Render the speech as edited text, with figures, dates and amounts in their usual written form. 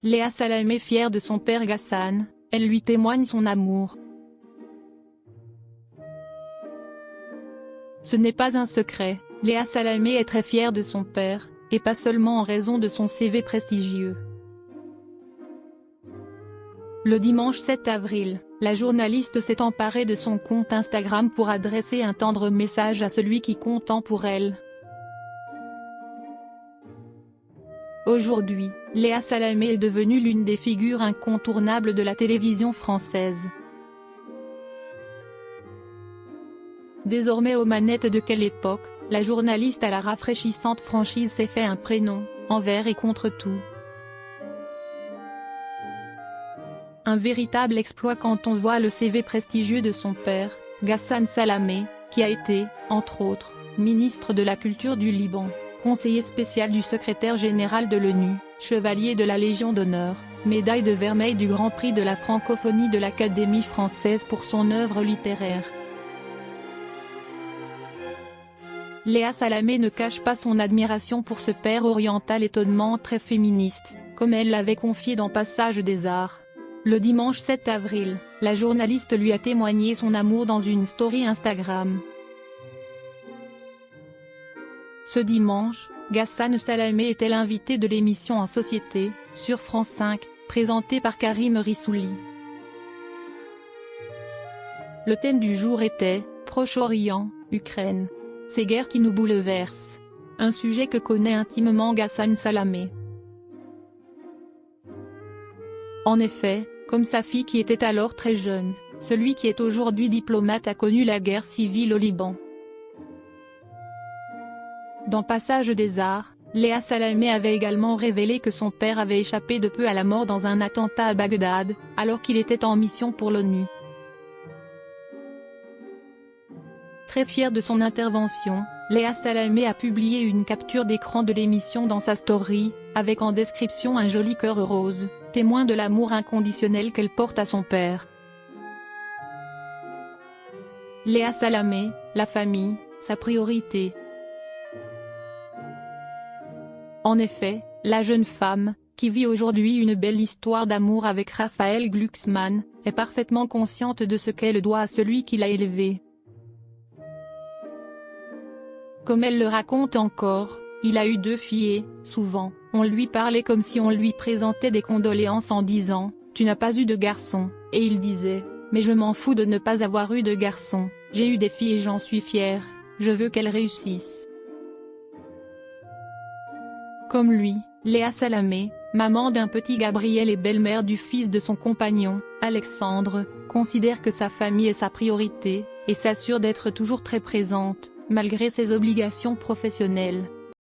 Léa Salamé fière de son père Ghassan, elle lui témoigne son amour. Ce n'est pas un secret, Léa Salamé est très fière de son père, et pas seulement en raison de son CV prestigieux. Le dimanche 7 avril, la journaliste s'est emparée de son compte Instagram pour adresser un tendre message à celui qui compte tant pour elle. Aujourd'hui, Léa Salamé est devenue l'une des figures incontournables de la télévision française. Désormais aux manettes de Quelle Époque, la journaliste à la rafraîchissante franchise s'est fait un prénom, envers et contre tout. Un véritable exploit quand on voit le CV prestigieux de son père, Ghassan Salamé, qui a été, entre autres, ministre de la Culture du Liban, conseiller spécial du secrétaire général de l'ONU, chevalier de la Légion d'honneur, médaille de vermeil du Grand Prix de la francophonie de l'Académie française pour son œuvre littéraire. Léa Salamé ne cache pas son admiration pour ce père oriental étonnamment très féministe, comme elle l'avait confié dans Passage des Arts. Le dimanche 7 avril, la journaliste lui a témoigné son amour dans une story Instagram. Ce dimanche, Ghassan Salamé était l'invité de l'émission En Société, sur France 5, présentée par Karim Rissouli. Le thème du jour était « Proche-Orient, Ukraine. Ces guerres qui nous bouleversent ». Un sujet que connaît intimement Ghassan Salamé. En effet, comme sa fille qui était alors très jeune, celui qui est aujourd'hui diplomate a connu la guerre civile au Liban. Dans Passage des Arts, Léa Salamé avait également révélé que son père avait échappé de peu à la mort dans un attentat à Bagdad, alors qu'il était en mission pour l'ONU. Très fière de son intervention, Léa Salamé a publié une capture d'écran de l'émission dans sa story, avec en description un joli cœur rose, témoin de l'amour inconditionnel qu'elle porte à son père. Léa Salamé, la famille, sa priorité. En effet, la jeune femme, qui vit aujourd'hui une belle histoire d'amour avec Raphaël Glucksmann, est parfaitement consciente de ce qu'elle doit à celui qui l'a élevée. Comme elle le raconte encore, il a eu 2 filles et, souvent, on lui parlait comme si on lui présentait des condoléances en disant « Tu n'as pas eu de garçon », et il disait « Mais je m'en fous de ne pas avoir eu de garçon, j'ai eu des filles et j'en suis fier, je veux qu'elles réussissent ». Comme lui, Léa Salamé, maman d'un petit Gabriel et belle-mère du fils de son compagnon, Alexandre, considère que sa famille est sa priorité, et s'assure d'être toujours très présente, malgré ses obligations professionnelles.